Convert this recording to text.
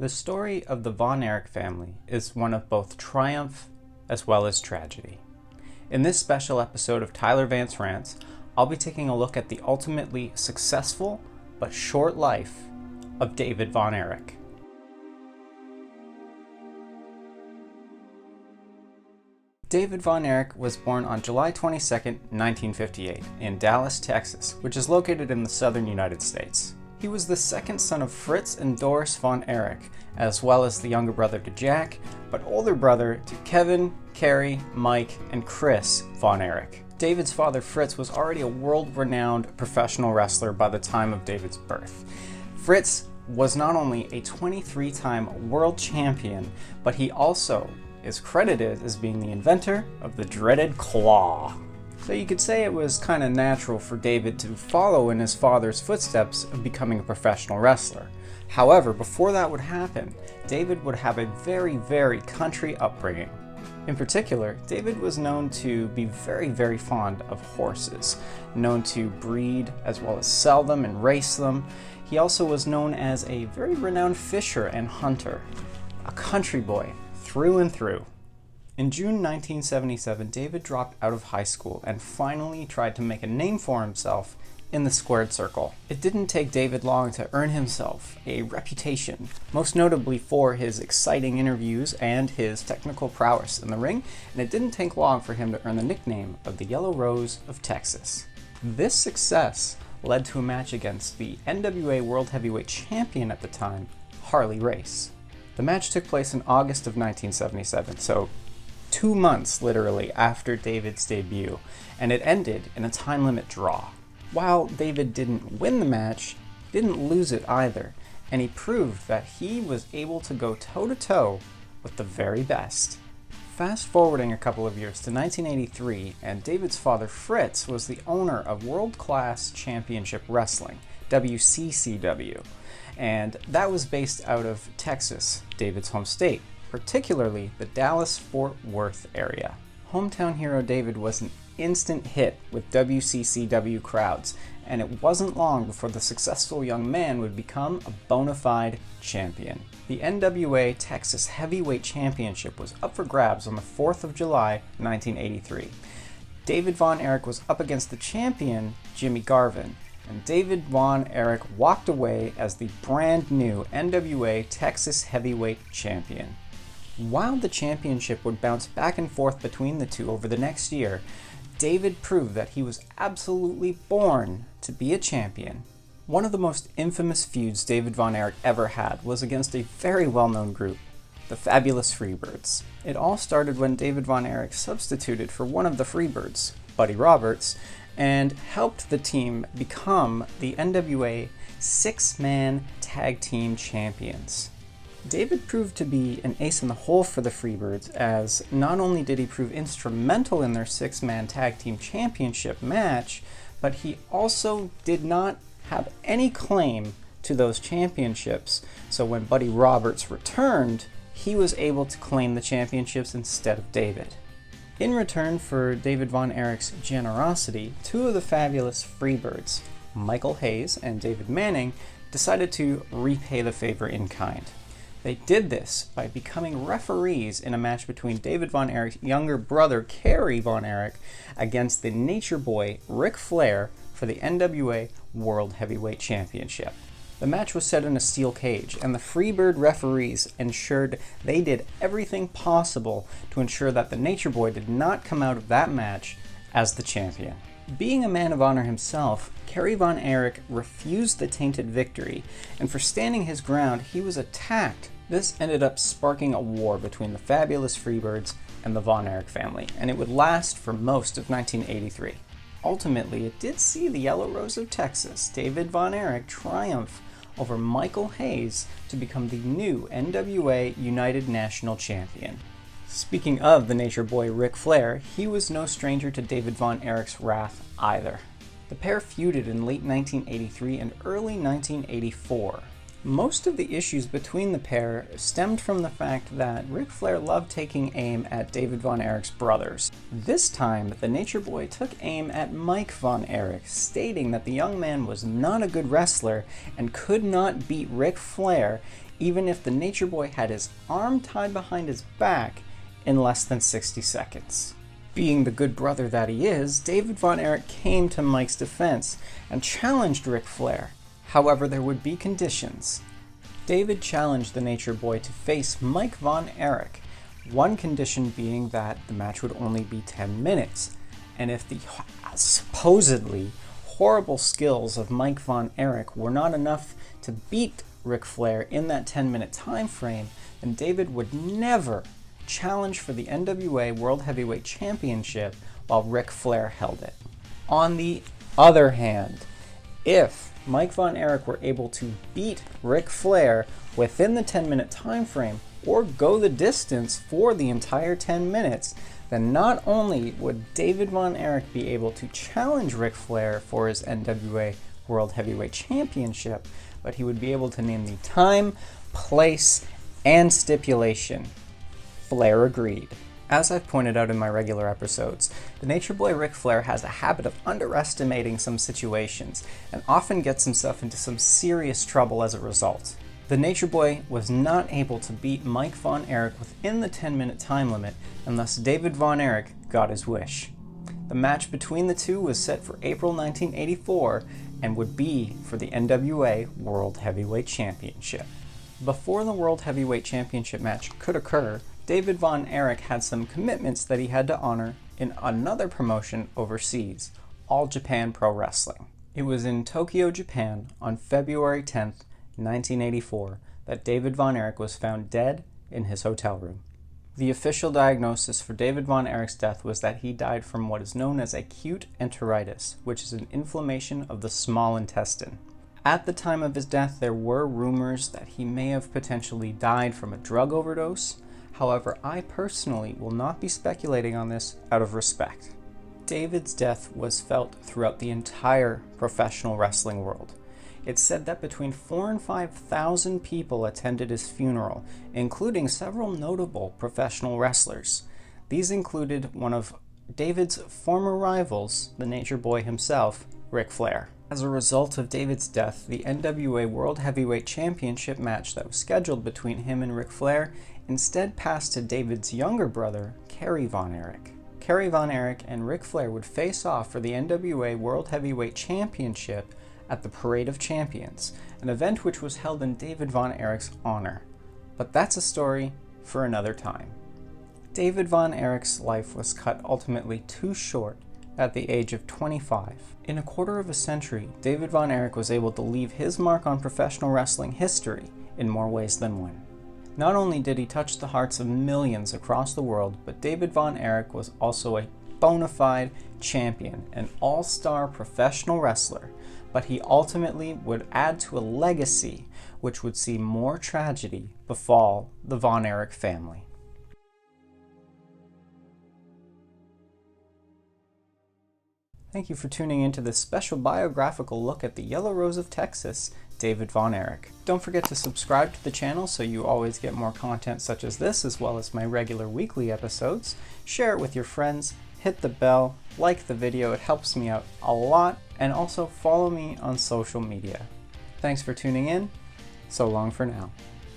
The story of the Von Erich family is one of both triumph as well as tragedy. In this special episode of Tyler Vance Rants, I'll be taking a look at the ultimately successful but short life of David von Erich. David von Erich was born on July 22, 1958, in Dallas, Texas, which is located in the southern United States. He was the second son of Fritz and Doris von Erich, as well as the younger brother to Jack, but older brother to Kevin, Carrie, Mike, and Chris von Erich. David's father Fritz was already a world-renowned professional wrestler by the time of David's birth. Fritz was not only a 23-time world champion, but he also is credited as being the inventor of the dreaded claw. So you could say it was kind of natural for David to follow in his father's footsteps of becoming a professional wrestler. However, before that would happen, David would have a very country upbringing. In particular, David was known to be very fond of horses, known to breed as well as sell them and race them. He also was known as a very renowned fisher and hunter, a country boy through and through. In June 1977, David dropped out of high school and finally tried to make a name for himself in the squared circle. It didn't take David long to earn himself a reputation, most notably for his exciting interviews and his technical prowess in the ring, and it didn't take long for him to earn the nickname of the Yellow Rose of Texas. This success led to a match against the NWA World Heavyweight Champion at the time, Harley Race. The match took place in August of 1977, so 2 months literally after David's debut, and it ended in a time limit draw. While David didn't win the match, he didn't lose it either, and he proved that he was able to go toe-to-toe with the very best. Fast forwarding a couple of years to 1983, and David's father Fritz was the owner of World Class Championship Wrestling, WCCW, and that was based out of Texas, David's home state, particularly the Dallas-Fort Worth area. Hometown hero David was an instant hit with WCCW crowds, and it wasn't long before the successful young man would become a bona fide champion. The NWA Texas Heavyweight Championship was up for grabs on the 4th of July, 1983. David von Erich was up against the champion, Jimmy Garvin, and David von Erich walked away as the brand new NWA Texas Heavyweight Champion. While the championship would bounce back and forth between the two over the next year, David proved that he was absolutely born to be a champion. One of the most infamous feuds David von Erich ever had was against a very well-known group, the Fabulous Freebirds. It all started when David von Erich substituted for one of the Freebirds, Buddy Roberts, and helped the team become the NWA six-man tag team champions. David proved to be an ace in the hole for the Freebirds, as not only did he prove instrumental in their six-man tag team championship match, but he also did not have any claim to those championships. So when Buddy Roberts returned, he was able to claim the championships instead of David. In return for David von Erich's generosity, two of the Fabulous Freebirds, Michael Hayes and David Manning, decided to repay the favor in kind. They did this by becoming referees in a match between David von Erich's younger brother, Kerry von Erich, against the Nature Boy, Ric Flair, for the NWA World Heavyweight Championship. The match was set in a steel cage, and the Freebird referees ensured they did everything possible to ensure that the Nature Boy did not come out of that match as the champion. Being a man of honor himself, Kerry von Erich refused the tainted victory, and for standing his ground, he was attacked. This ended up sparking a war between the Fabulous Freebirds and the von Erich family, and it would last for most of 1983. Ultimately, it did see the Yellow Rose of Texas, David von Erich, triumph over Michael Hayes to become the new NWA United National Champion. Speaking of the Nature Boy Ric Flair, he was no stranger to David von Erich's wrath either. The pair feuded in late 1983 and early 1984. Most of the issues between the pair stemmed from the fact that Ric Flair loved taking aim at David von Erich's brothers. This time, the Nature Boy took aim at Mike von Erich, stating that the young man was not a good wrestler and could not beat Ric Flair even if the Nature Boy had his arm tied behind his back in less than 60 seconds. Being the good brother that he is, David von Erich came to Mike's defense and challenged Ric Flair. However, there would be conditions. David challenged the Nature Boy to face Mike von Erich, one condition being that the match would only be 10 minutes, and if the supposedly horrible skills of Mike von Erich were not enough to beat Ric Flair in that 10-minute time frame, then David would never challenge for the NWA World Heavyweight Championship while Ric Flair held it. On the other hand, if Mike von Erich were able to beat Ric Flair within the 10-minute time frame or go the distance for the entire 10 minutes, then not only would David von Erich be able to challenge Ric Flair for his NWA World Heavyweight Championship, but he would be able to name the time, place, and stipulation. Flair agreed. As I've pointed out in my regular episodes, the Nature Boy Ric Flair has a habit of underestimating some situations and often gets himself into some serious trouble as a result. The Nature Boy was not able to beat Mike von Erich within the 10-minute time limit, and thus David von Erich got his wish. The match between the two was set for April 1984 and would be for the NWA World Heavyweight Championship. Before the World Heavyweight Championship match could occur, David von Erich had some commitments that he had to honor in another promotion overseas, All Japan Pro Wrestling. It was in Tokyo, Japan on February 10th, 1984, that David von Erich was found dead in his hotel room. The official diagnosis for David von Erich's death was that he died from what is known as acute enteritis, which is an inflammation of the small intestine. At the time of his death, there were rumors that he may have potentially died from a drug overdose. However, I personally will not be speculating on this out of respect. David's death was felt throughout the entire professional wrestling world. It's said that between 4,000 and 5,000 people attended his funeral, including several notable professional wrestlers. These included one of David's former rivals, the Nature Boy himself, Ric Flair. As a result of David's death, the NWA World Heavyweight Championship match that was scheduled between him and Ric Flair instead passed to David's younger brother, Kerry von Erich. Kerry von Erich and Ric Flair would face off for the NWA World Heavyweight Championship at the Parade of Champions, an event which was held in David von Erich's honor. But that's a story for another time. David von Erich's life was cut ultimately too short at the age of 25. In a quarter of a century, David von Erich was able to leave his mark on professional wrestling history in more ways than one. Not only did he touch the hearts of millions across the world, but David von Erich was also a bona fide champion, an all-star professional wrestler, but he ultimately would add to a legacy which would see more tragedy befall the Von Erich family. Thank you for tuning into this special biographical look at the Yellow Rose of Texas, David von Erich. Don't forget to subscribe to the channel so you always get more content such as this, as well as my regular weekly episodes. Share it with your friends, hit the bell, like the video, it helps me out a lot, and also follow me on social media. Thanks for tuning in. So long for now.